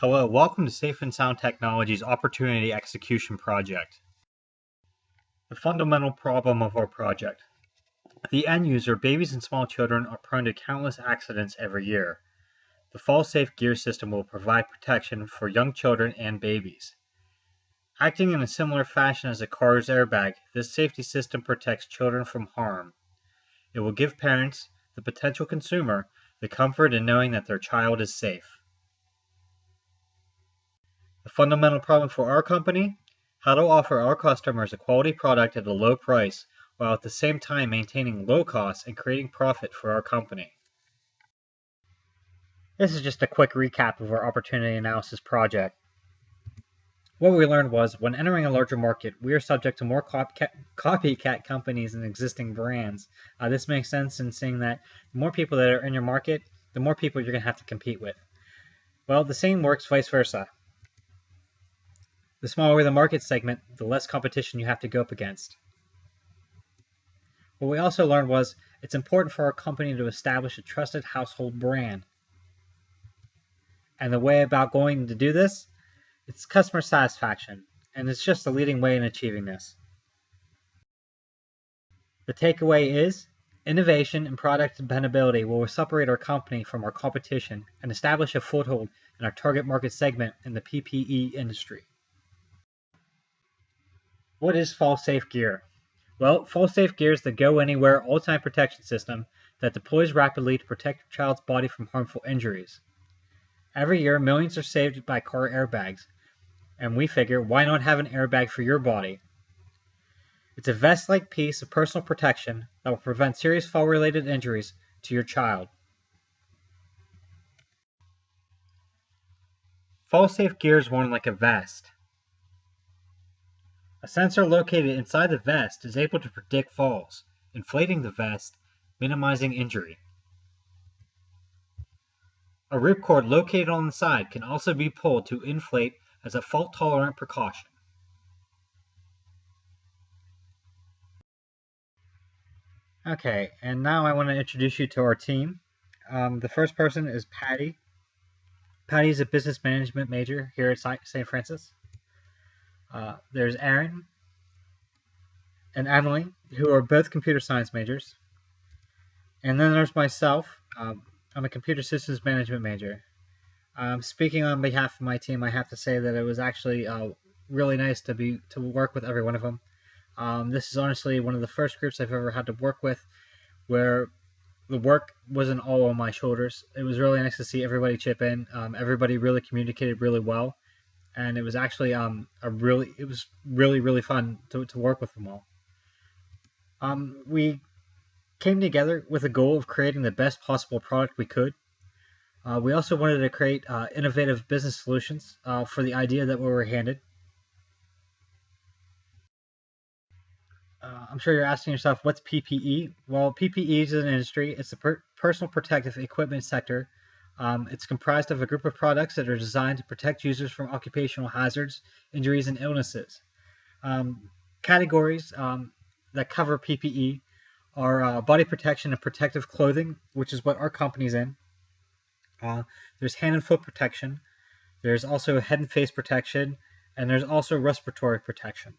Hello, welcome to Safe and Sound Technologies Opportunity Execution Project. The fundamental problem of our project. The end user, babies and small children, are prone to countless accidents every year. The fall-safe gear system will provide protection for young children and babies. Acting in a similar fashion as a car's airbag, this safety system protects children from harm. It will give parents, the potential consumer, the comfort in knowing that their child is safe. The fundamental problem for our company: how to offer our customers a quality product at a low price while at the same time maintaining low costs and creating profit for our company. This is just a quick recap of our opportunity analysis project. What we learned was, when entering a larger market, we are subject to more copycat companies and existing brands. This makes sense in seeing that the more people that are in your market, the more people you're going to have to compete with. Well, the same works vice versa. The smaller the market segment, the less competition you have to go up against. What we also learned was, it's important for our company to establish a trusted household brand. And the way about going to do this, it's customer satisfaction, and it's just the leading way in achieving this. The takeaway is, innovation and product dependability will separate our company from our competition and establish a foothold in our target market segment in the PPE industry. What is fall-safe gear? Well, fall-safe gear is the go-anywhere, all-time protection system that deploys rapidly to protect your child's body from harmful injuries. Every year, millions are saved by car airbags, and we figure, why not have an airbag for your body? It's a vest-like piece of personal protection that will prevent serious fall-related injuries to your child. Fall-safe gear is worn like a vest. A sensor located inside the vest is able to predict falls, inflating the vest, minimizing injury. A ripcord located on the side can also be pulled to inflate as a fault-tolerant precaution. Okay, and now I want to introduce you to our team. The first person is Patty. Patty is a business management major here at St. Francis. There's Aaron and Emily, who are both computer science majors. And then there's myself. I'm a computer systems management major. Speaking on behalf of my team, I have to say that it was actually really nice to work with every one of them. This is honestly one of the first groups I've ever had to work with where the work wasn't all on my shoulders. It was really nice to see everybody chip in. Everybody really communicated really well, and it was actually really fun to work with them all. We came together with a goal of creating the best possible product we could. We also wanted to create innovative business solutions for the idea that we were handed. I'm sure you're asking yourself, what's PPE? Well, PPE is an industry. It's the personal protective equipment sector. It's comprised of a group of products that are designed to protect users from occupational hazards, injuries, and illnesses. Categories that cover PPE are body protection and protective clothing, which is what our company's in. There's hand and foot protection. There's also head and face protection, and there's also respiratory protection.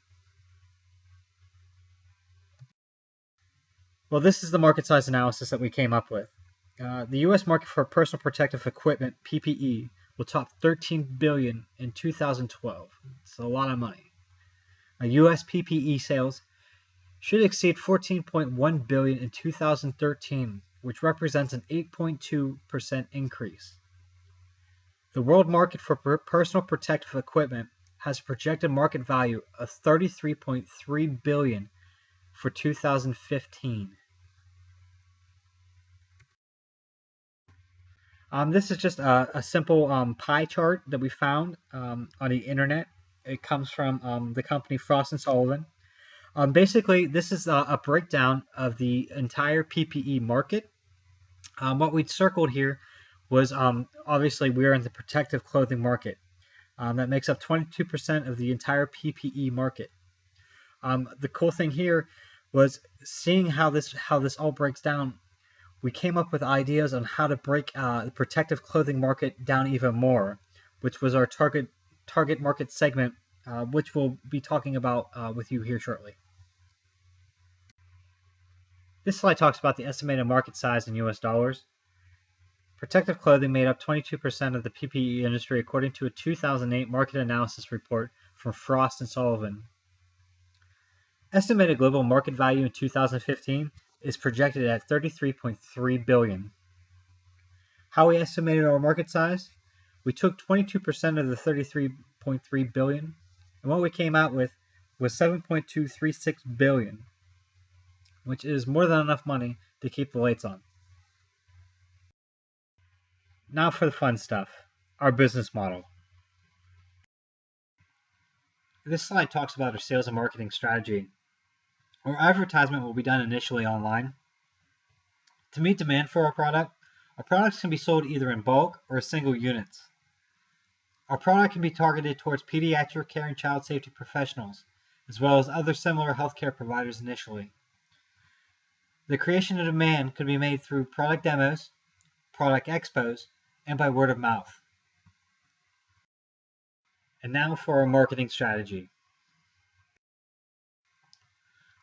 Well, this is the market size analysis that we came up with. The U.S. market for personal protective equipment, PPE, will top $13 billion in 2012. It's a lot of money. U.S. PPE sales should exceed $14.1 billion in 2013, which represents an 8.2% increase. The world market for personal protective equipment has a projected market value of $33.3 billion for 2015. This is just a simple pie chart that we found on the internet. It comes from the company Frost & Sullivan. Basically, this is a breakdown of the entire PPE market. What we circled here was obviously we're in the protective clothing market. That makes up 22% of the entire PPE market. The cool thing here was seeing how this all breaks down. We came up with ideas on how to break the protective clothing market down even more which was our target market segment, which we'll be talking about with you here shortly. This slide talks about the estimated market size in US dollars. Protective clothing made up 22% of the PPE industry according to a 2008 market analysis report from Frost & Sullivan. Estimated global market value in 2015 is projected at $33.3 billion. How we estimated our market size? We took 22% of the $33.3 billion, and what we came out with was $7.236 billion, which is more than enough money to keep the lights on. Now for the fun stuff, our business model. This slide talks about our sales and marketing strategy. Our advertisement will be done initially online. To meet demand for our products can be sold either in bulk or single units. Our product can be targeted towards pediatric care and child safety professionals, as well as other similar healthcare providers initially. The creation of demand could be made through product demos, product expos, and by word of mouth. And now for our marketing strategy.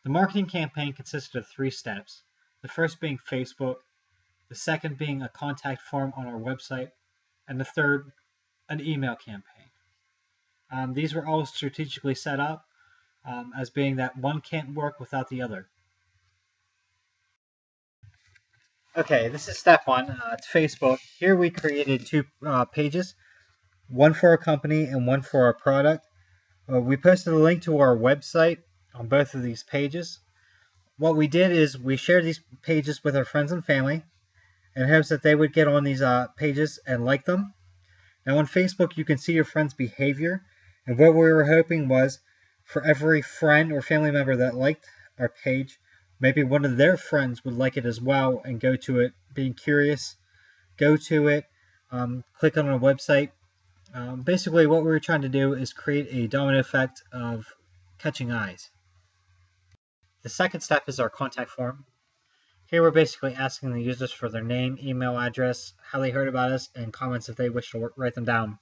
The marketing campaign consisted of 3 steps, the first being Facebook, the second being a contact form on our website, and the third, an email campaign. These were all strategically set up as being that one can't work without the other. Okay, this is step 1. It's Facebook. Here we created 2 pages, one for our company and one for our product. We posted a link to our website on both of these pages. What we did is we shared these pages with our friends and family in hopes that they would get on these pages and like them. Now on Facebook you can see your friends' behavior, and what we were hoping was for every friend or family member that liked our page, maybe one of their friends would like it as well and go to it, being curious, go to it, click on our website. Basically what we were trying to do is create a domino effect of catching eyes. The second step is our contact form. Here we're basically asking the users for their name, email address, how they heard about us, and comments if they wish to write them down.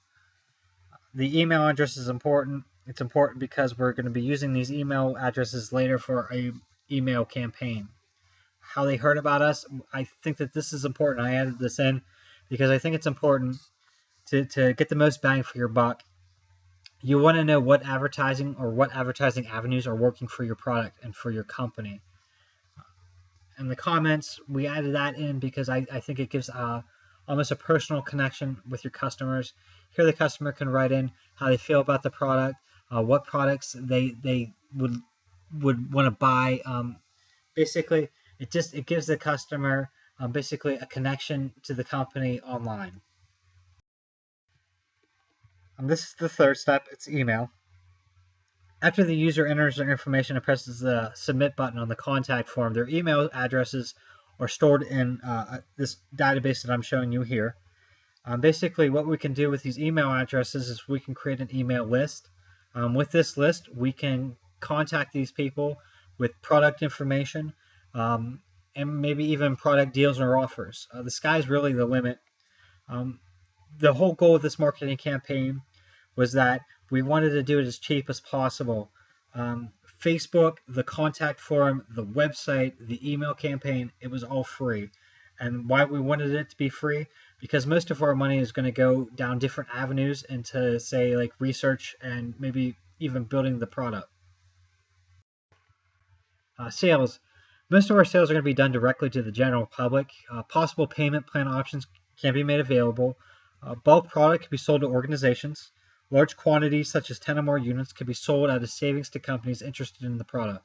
The email address is important. It's important because we're going to be using these email addresses later for a email campaign. How they heard about us, I think that this is important. I added this in because I think it's important to get the most bang for your buck. You want to know what advertising avenues are working for your product and for your company. In the comments, we added that in because I think it gives almost a personal connection with your customers. Here the customer can write in how they feel about the product, what products they would want to buy. Basically, it gives the customer basically a connection to the company online. This is the third step. It's email. After the user enters their information and presses the submit button on the contact form, their email addresses are stored in this database that I'm showing you here. Basically, what we can do with these email addresses is we can create an email list. With this list, we can contact these people with product information and maybe even product deals or offers. The sky's really the limit. The whole goal of this marketing campaign was that we wanted to do it as cheap as possible. Facebook, the contact form, the website, the email campaign, it was all free. And why we wanted it to be free? Because most of our money is going to go down different avenues into, say, like research and maybe even building the product. Sales. Most of our sales are going to be done directly to the general public. Possible payment plan options can be made available. Bulk product can be sold to organizations. Large quantities, such as 10 or more units, can be sold at a savings to companies interested in the product.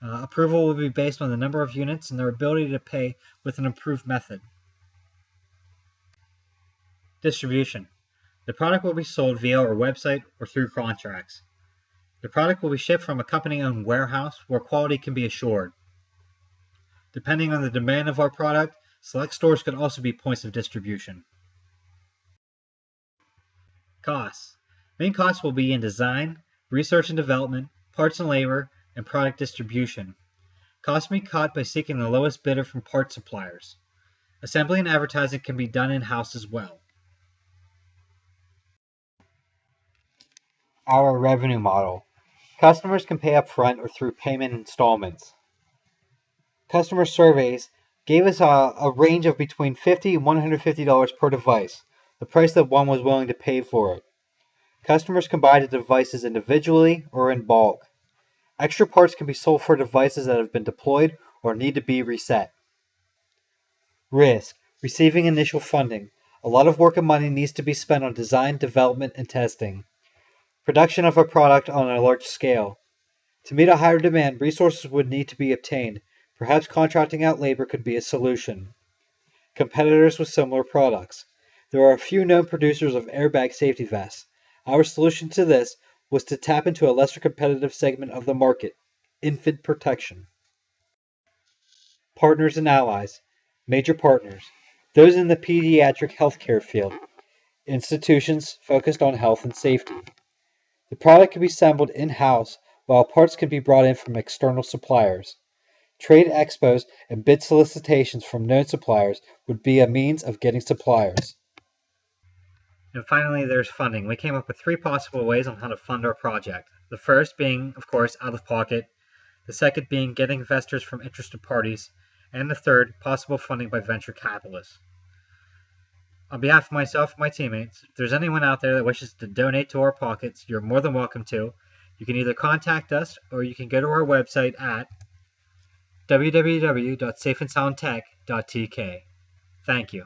Approval will be based on the number of units and their ability to pay with an approved method. Distribution. The product will be sold via our website or through contracts. The product will be shipped from a company-owned warehouse where quality can be assured. Depending on the demand of our product, select stores could also be points of distribution. Costs. Main costs will be in design, research and development, parts and labor, and product distribution. Costs may be cut by seeking the lowest bidder from part suppliers. Assembly and advertising can be done in-house as well. our revenue model. Customers can pay upfront or through payment installments. Customer surveys gave us a range of between $50 and $150 per device, the price that one was willing to pay for it. Customers can buy the devices individually or in bulk. Extra parts can be sold for devices that have been deployed or need to be reset. Risk: receiving initial funding. A lot of work and money needs to be spent on design, development, and testing. Production of a product on a large scale. To meet a higher demand, resources would need to be obtained. Perhaps contracting out labor could be a solution. Competitors with similar products. There are a few known producers of airbag safety vests. Our solution to this was to tap into a lesser competitive segment of the market, infant protection. Partners and allies. Major partners. Those in the pediatric healthcare field. Institutions focused on health and safety. The product can be assembled in-house, while parts can be brought in from external suppliers. Trade expos and bid solicitations from known suppliers would be a means of getting suppliers. And finally, there's funding. We came up with 3 possible ways on how to fund our project. The first being, of course, out of pocket. The second being getting investors from interested parties. And the third, possible funding by venture capitalists. On behalf of myself and my teammates, if there's anyone out there that wishes to donate to our pockets, you're more than welcome to. You can either contact us or you can go to our website at www.safeandsoundtech.tk. Thank you.